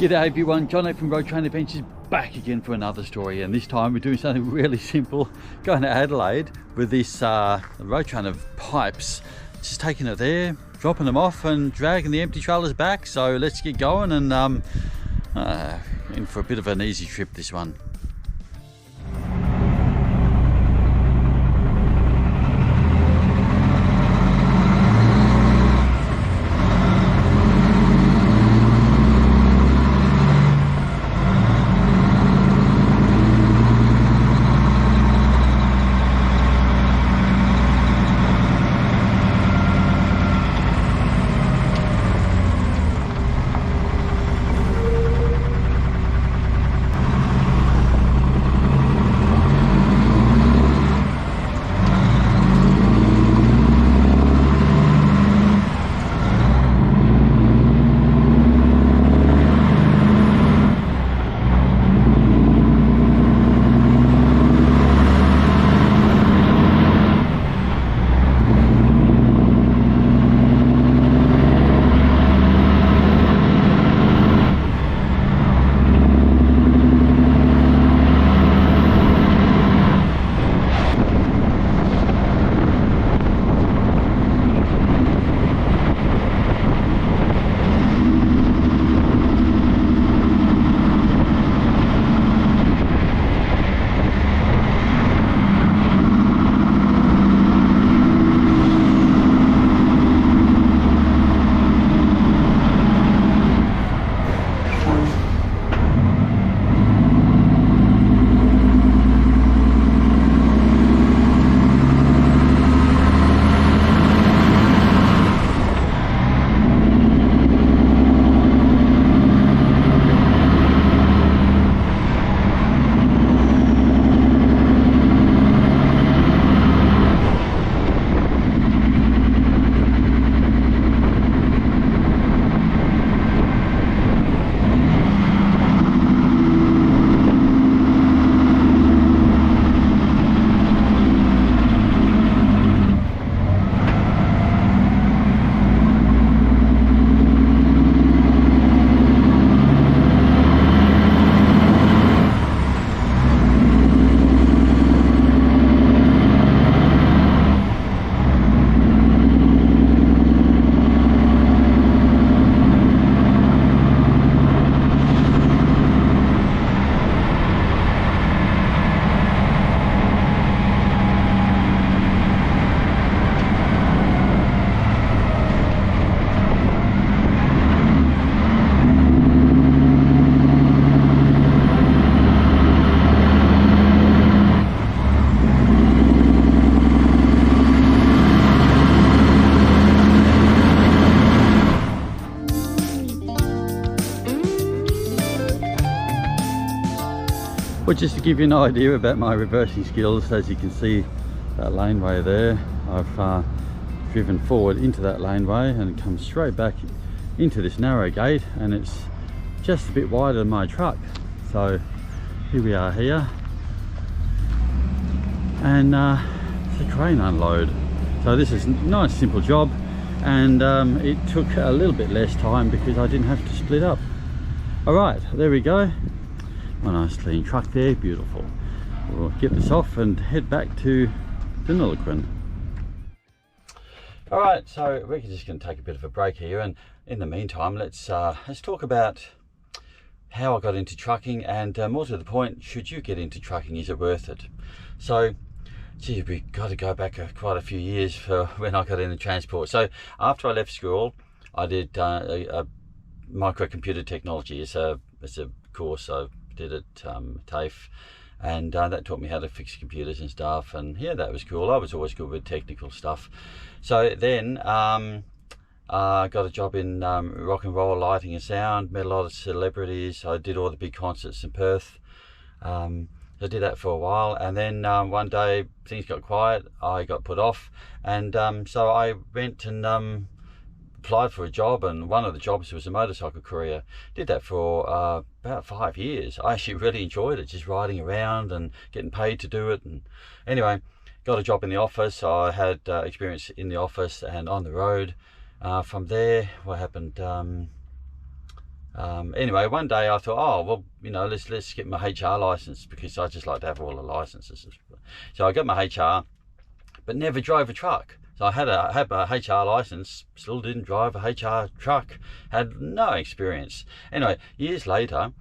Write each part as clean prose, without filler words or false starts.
G'day everyone, John from Road Train Adventures back again for another story, and this time we're doing something really simple. Going to Adelaide with this road train of pipes, just taking it there, dropping them off and dragging the empty trailers back. So let's get going and in for a bit of an easy trip this one. Well, just to give you an idea about my reversing skills, as you can see that laneway there, I've driven forward into that laneway and come straight back into this narrow gate, and it's just a bit wider than my truck. So here we are here, and it's a crane unload. So this is a nice simple job, and it took a little bit less time because I didn't have to split up. All right, there we go. A nice clean truck there, beautiful. We'll get this off and head back to Deniliquin. All right, so we're just going to take a bit of a break here, and in the meantime, let's talk about how I got into trucking, and more to the point, should you get into trucking, is it worth it? So, gee, we got to go back quite a few years for when I got into transport. So after I left school, I did a microcomputer technology. It's a course I did at TAFE, and that taught me how to fix computers and stuff, and yeah, that was cool. I was always good with technical stuff. So then I got a job in rock and roll lighting and sound, met a lot of celebrities. I did all the big concerts in Perth. I did that for a while, and then one day things got quiet, I got put off, and so I went and applied for a job, and one of the jobs was a motorcycle courier. Did that for about 5 years. I actually really enjoyed it, just riding around and getting paid to do it. And anyway, got a job in the office. I had experience in the office and on the road. From there, what happened, Anyway, one day I thought, oh well, let's get my HR license, because I just like to have all the licenses. So I got my HR, but never drove a truck. So I had my HR license, still didn't drive a HR truck, had no experience. Anyway, years later,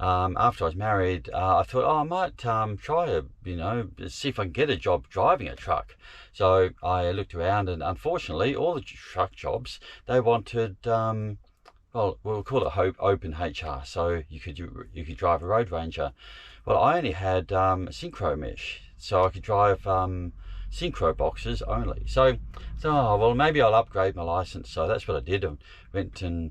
after I was married, I thought, oh, I might try see if I can get a job driving a truck. So I looked around, and unfortunately, all the truck jobs, they wanted, well, we'll call it open HR. So you could drive a Road Ranger. Well, I only had synchro mesh, so I could drive synchro boxes only. So, oh well, maybe I'll upgrade my license. So that's what I did. I went to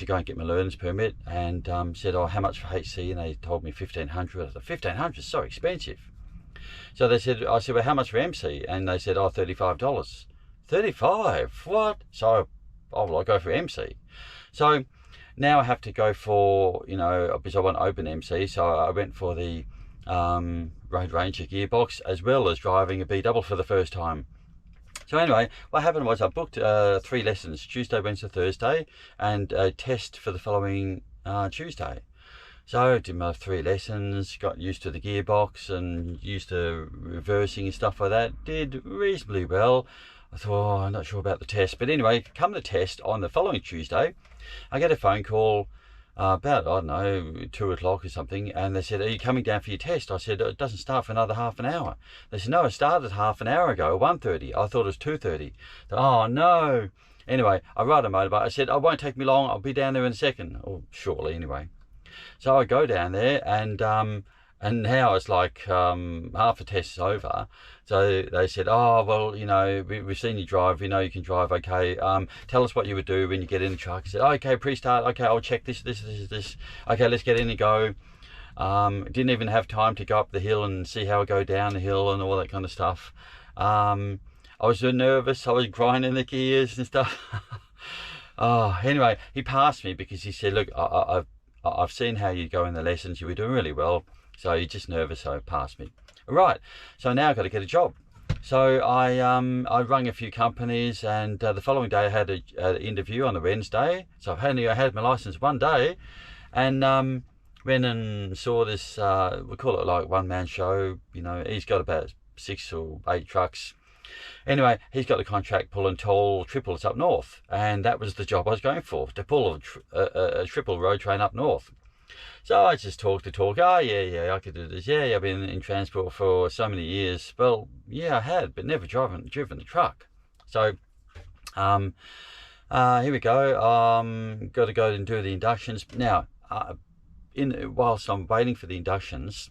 go and get my learner's permit, and said, oh, how much for HC? And they told me 1,500. I thought, 1,500 is so expensive. So I said, well, how much for MC? And they said, oh, $35. 35? What? So, oh, well, I'll go for MC. So now I have to go for, because I want open MC. So I went for the Road Ranger gearbox, as well as driving a B-double for the first time. So anyway, what happened was I booked 3 lessons, Tuesday, Wednesday, Thursday, and a test for the following Tuesday. So I did my 3 lessons, got used to the gearbox and used to reversing and stuff like that. Did reasonably well. I thought, oh, I'm not sure about the test. But anyway, come the test on the following Tuesday, I get a phone call about, I don't know, 2 o'clock or something, and they said, are you coming down for your test? I said, it doesn't start for another half an hour. They said, no, it started half an hour ago, 1:30. I thought it was 2:30. Oh, no. Anyway, I ride a motorbike. I said, it won't take me long. I'll be down there in a second, or shortly anyway. So I go down there, and now it's like half the test is over. So they said, oh, well, we've seen you drive. We know you can drive. Okay. Tell us what you would do when you get in the truck. I said, okay, pre-start. Okay, I'll check this. Okay, let's get in and go. Didn't even have time to go up the hill and see how I go down the hill and all that kind of stuff. I was so nervous. I was grinding the gears and stuff. Oh, anyway, he passed me because he said, look, I've seen how you go in the lessons. You were doing really well. So you're just nervous, so passed me. Right, so now I've got to get a job. So I rang a few companies, and the following day I had an interview on the Wednesday. So I had my license one day, and went and saw this, we call it like one-man show. He's got about 6 or 8 trucks. Anyway, he's got the contract pulling tall triples up north, and that was the job I was going for, to pull a triple road train up north. So I just talk. Oh, yeah, I could do this. Yeah, I've been in transport for so many years. Well, yeah, I had, but never driven the truck. So, here we go. Got to go and do the inductions. Now, whilst I'm waiting for the inductions,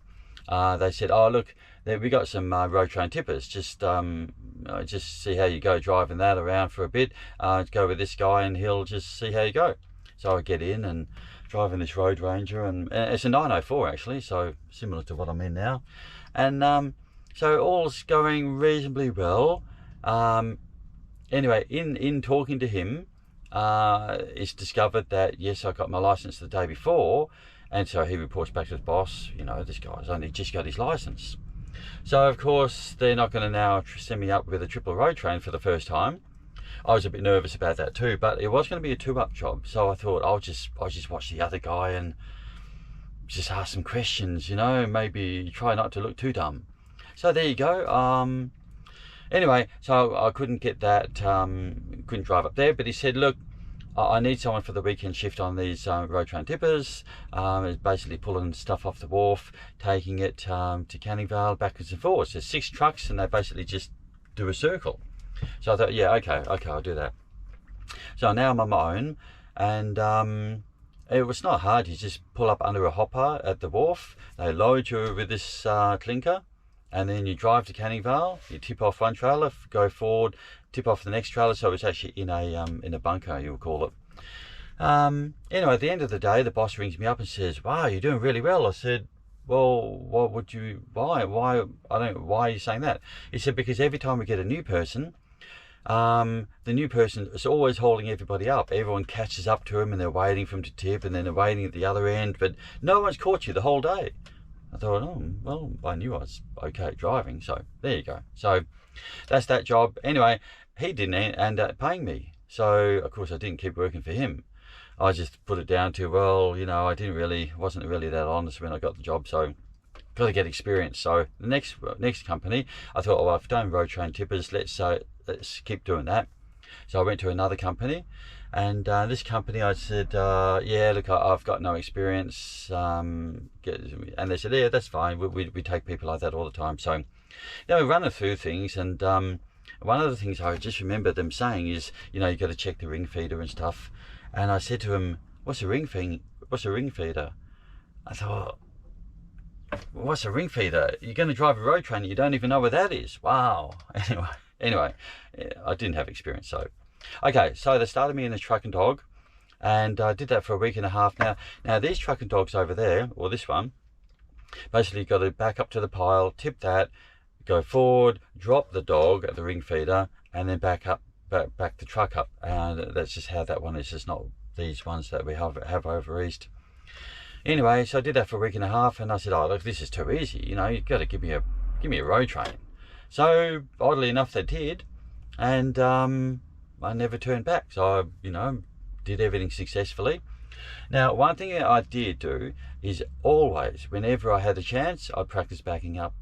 they said, oh, look, we got some road train tippers. Just see how you go driving that around for a bit. Go with this guy, and he'll just see how you go. So I get in and driving this Road Ranger, and it's a 904 actually, so similar to what I'm in now. And so all's going reasonably well. Anyway, in talking to him, it's discovered that yes, I got my license the day before, and so he reports back to his boss, this guy's only just got his license. So of course they're not going to now send me up with a triple road train for the first time. I was a bit nervous about that too, but it was going to be a 2-up job. So I thought I'll just watch the other guy and just ask some questions, maybe try not to look too dumb. So there you go. Anyway, so I couldn't get that, couldn't drive up there, but he said, look, I need someone for the weekend shift on these road train tippers. It's basically pulling stuff off the wharf, taking it to Canning Vale, backwards and forwards. There's 6 trucks, and they basically just do a circle. So I thought, yeah, okay, I'll do that. So now I'm on my own, and it was not hard. You just pull up under a hopper at the wharf. They load you with this clinker, and then you drive to Canning Vale. You tip off one trailer, go forward, tip off the next trailer. So it's actually in a bunker, you'll call it. Anyway, at the end of the day, the boss rings me up and says, "Wow, you're doing really well." I said, "Well, why are you saying that?" He said, "Because every time we get a new person, the new person is always holding everybody up. Everyone catches up to him, and they're waiting for him to tip, and then they're waiting at the other end, but no one's caught you the whole day." I thought, oh, well, I knew I was okay at driving, so there you go. So that's that job. Anyway, he didn't end up paying me. So, of course, I didn't keep working for him. I just put it down to, well, you know, wasn't really that honest when I got the job, so got to get experience. So the next company, I thought, well, I've done road train tippers, let's keep doing that. So I went to another company, and this company, I said, yeah, look, I've got no experience, and they said, yeah, that's fine. We take people like that all the time. So, you know, we run a few things, and one of the things I just remember them saying is, you know, you got to check the ring feeder and stuff. And I said to him, what's a ring feeder? I thought, what's a ring feeder? You're going to drive a road train, you don't even know where that is. Wow. Anyway, I didn't have experience. So, okay, so they started me in a truck and dog, and I did that for a week and a half. Now these truck and dogs over there, or this one, basically got to back up to the pile, tip that, go forward, drop the dog at the ring feeder, and then back the truck up. And that's just how that one is. It's not these ones that we have over east. Anyway, so I did that for a week and a half, and I said, oh, look, this is too easy. You know, you've got to give me a road train. So oddly enough, they did, and I never turned back. So I, you know, did everything successfully. Now, one thing that I did do is always, whenever I had a chance, I'd practice backing up,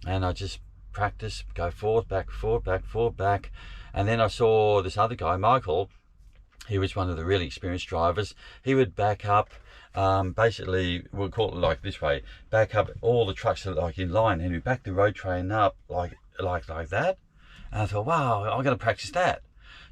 and I just practice, go forward, back, forward, back. And then I saw this other guy, Michael. He was one of the really experienced drivers. He would back up, basically, we'll call it like this way, back up all the trucks that like in line, and he'd back the road train up like that. And I thought, wow, I'm going to practice that.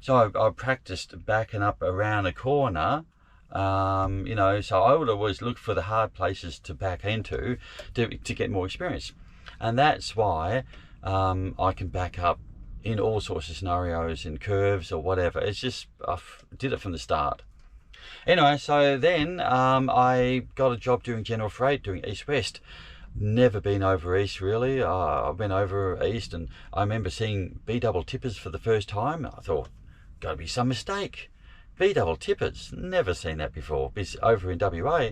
So I practiced backing up around a corner, you know, so I would always look for the hard places to back into to get more experience. And that's why I can back up in all sorts of scenarios, in curves or whatever. It's just, I did it from the start. Anyway, so then I got a job doing general freight, doing east-west. Never been over east, really. I've been over east, and I remember seeing B-double tippers for the first time. I thought, got to be some mistake. B-double tippers, never seen that before. Because over in WA,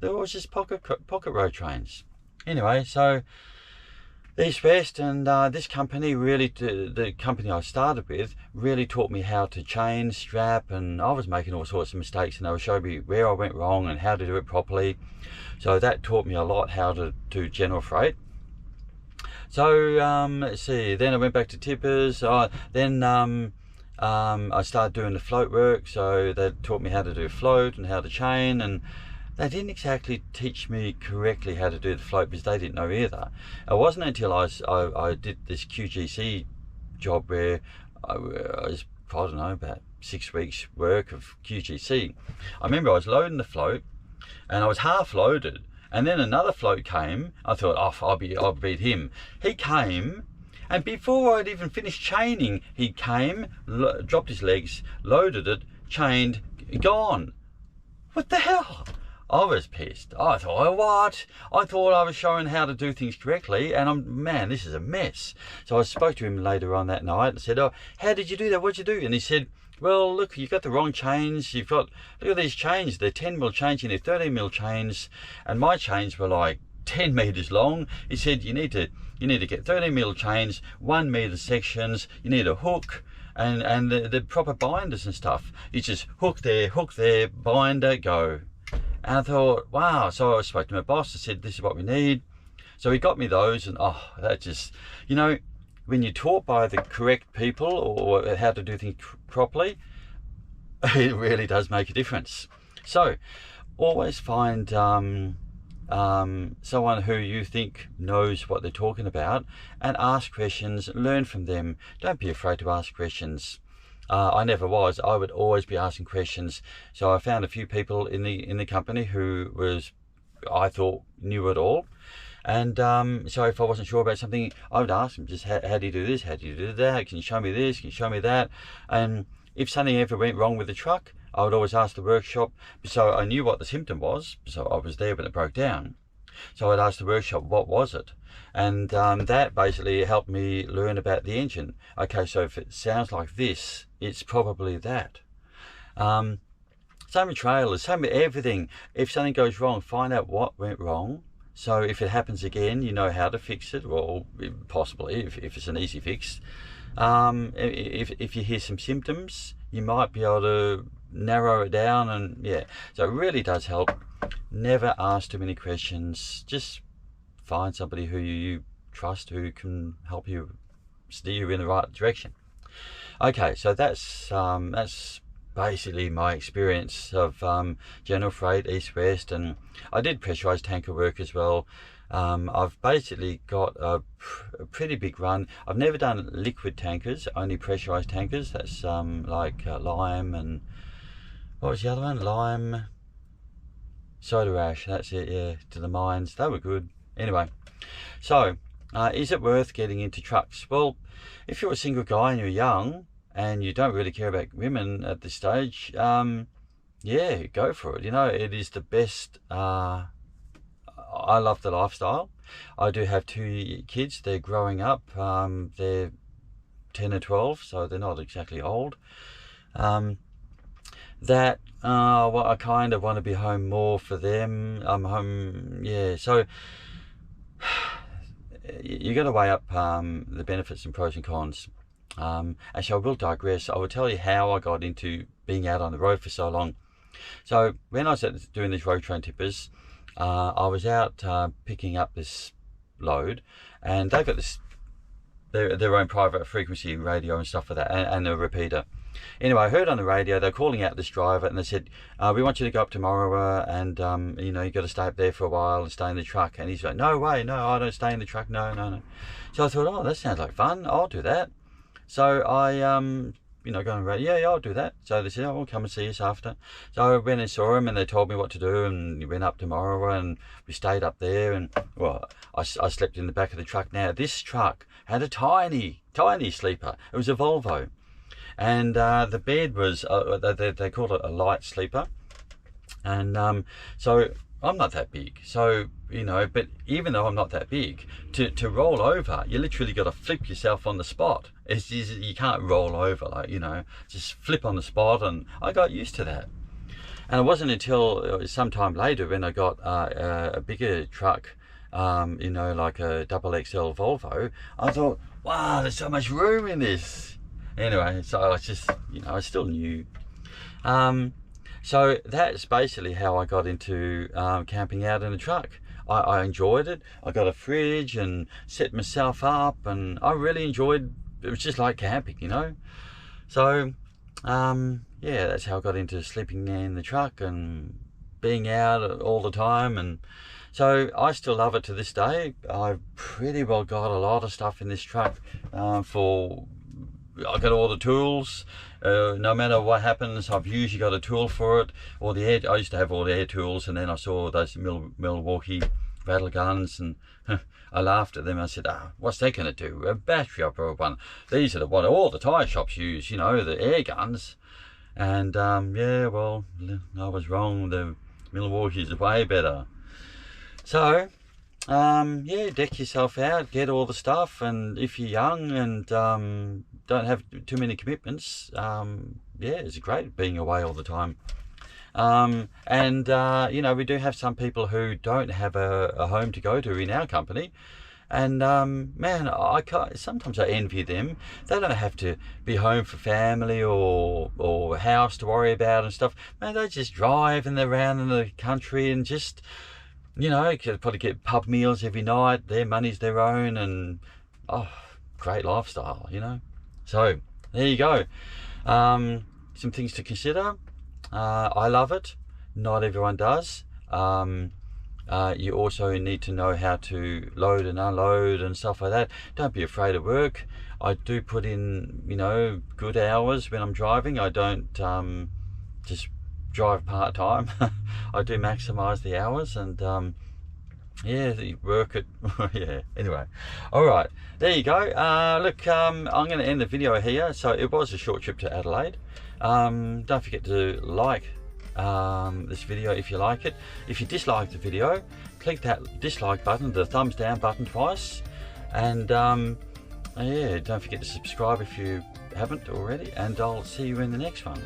there was just pocket road trains. Anyway, so east-west, and this company really, the company I started with, really taught me how to chain, strap, and I was making all sorts of mistakes, and they would show me where I went wrong and how to do it properly. So that taught me a lot how to do general freight. So let's see, then I went back to tippers. Then I started doing the float work, so they taught me how to do float and how to chain, and they didn't exactly teach me correctly how to do the float because they didn't know either. It wasn't until I did this QGC job where I was, I don't know, about 6 weeks work of QGC. I remember I was loading the float, and I was half loaded, and then another float came. I thought, oh, I'll beat him. He came, and before I'd even finished chaining, he came, dropped his legs, loaded it, chained, gone. What the hell? I was pissed. I thought, oh, what? I thought I was showing how to do things correctly, and man, this is a mess. So I spoke to him later on that night and said, oh, how did you do that? What'd you do? And he said, well, look, you've got the wrong chains. Look at these chains. They're 10mm chains, and they're 13mm chains, and my chains were like 10 meters long. He said, you need to get 13mm chains, 1 meter sections. You need a hook and the proper binders and stuff. You just hook there, binder, go. And I thought, wow. So I spoke to my boss. I said, this is what we need. So he got me those, and oh, that just, you know, when you're taught by the correct people or how to do things properly, it really does make a difference. So always find someone who you think knows what they're talking about, and ask questions, learn from them. Don't be afraid to ask questions. I never was. I would always be asking questions. So I found a few people in the company who I thought knew it all. And so if I wasn't sure about something, I would ask them, just how do you do this? How do you do that? Can you show me this? Can you show me that? And if something ever went wrong with the truck, I would always ask the workshop. So I knew what the symptom was. So I was there when it broke down. So I'd ask the workshop, what was it? And that basically helped me learn about the engine. Okay, so if it sounds like this, it's probably that. Same with trailers, same with everything. If something goes wrong, find out what went wrong. So if it happens again, you know how to fix it, or possibly if it's an easy fix. If you hear some symptoms, you might be able to narrow it down, and yeah, so it really does help. Never ask too many questions. Just find somebody who you trust, who can help you steer you in the right direction. Okay, so that's basically my experience of general freight east-west, and I did pressurized tanker work as well. I've basically got a pretty big run. I've never done liquid tankers, only pressurized tankers. That's like lime and what was the other one? Lime, soda ash. That's it. Yeah, to the mines. They were good. Anyway, so is it worth getting into trucks? Well, if you're a single guy and you're young and you don't really care about women at this stage, yeah, go for it. You know, it is the best. I love the lifestyle. I do have 2 kids. They're growing up. They're 10 or 12, so they're not exactly old. Well, I kind of want to be home more for them. I'm home, yeah. So you got to weigh up the benefits and pros and cons. Actually, I will digress. I will tell you how I got into being out on the road for so long. So when I was doing these road train tippers, I was out picking up this load, and they've got this their own private frequency radio and stuff like that, and a repeater. Anyway, I heard on the radio they're calling out this driver, and they said, we want you to go up to Morrowa, and you know, you got to stay up there for a while and stay in the truck. And he's like, no way, no, I don't stay in the truck, no. So I thought, oh, that sounds like fun, I'll do that. So I you know, going around, yeah, I'll do that. So they said, oh, we'll come and see us after. So I went and saw him, and they told me what to do, and we went up to Morrowa, and we stayed up there, and well, I slept in the back of the truck. Now, this truck had a tiny sleeper. It was a Volvo. And the bed was, they called it a light sleeper. And so I'm not that big. So, you know, but even though I'm not that big, to roll over, you literally got to flip yourself on the spot. You can't roll over, like, you know, just flip on the spot. And I got used to that. And it wasn't until sometime later when I got a bigger truck, you know, like a XXL Volvo, I thought, wow, there's so much room in this. Anyway, so I was just, you know, I still new. So that's basically how I got into camping out in a truck. I enjoyed it. I got a fridge and set myself up, and I really enjoyed it. Was just like camping, you know. So yeah, that's how I got into sleeping in the truck and being out all the time. And so I still love it to this day. I've pretty well got a lot of stuff in this truck I got all the tools. No matter what happens, I've usually got a tool for it. Or I used to have all the air tools, and then I saw those Milwaukee rattle guns, and I laughed at them. I said, what's that going to do? A battery operated one. These are the one all the tyre shops use, you know, the air guns. And yeah, well, I was wrong. The Milwaukee's way better. So yeah, deck yourself out, get all the stuff, and if you're young and don't have too many commitments, yeah, it's great being away all the time. And you know, we do have some people who don't have a home to go to in our company, and man, sometimes I envy them. They don't have to be home for family or a house to worry about and stuff. Man, they just drive and they're around in the country and just, you know, could probably get pub meals every night. Their money's their own, and oh, great lifestyle, you know. So there you go. Some things to consider. I love it. Not everyone does. You also need to know how to load and unload and stuff like that. Don't be afraid of work. I do put in, you know, good hours when I'm driving. I don't just drive part-time. I do maximize the hours, and yeah, you work it. Yeah, anyway, all right, there you go. Look, I'm going to end the video here. So it was a short trip to Adelaide. Don't forget to like this video if you like it. If you dislike the video, click that dislike button, the thumbs down button twice, and yeah, don't forget to subscribe if you haven't already, and I'll see you in the next one.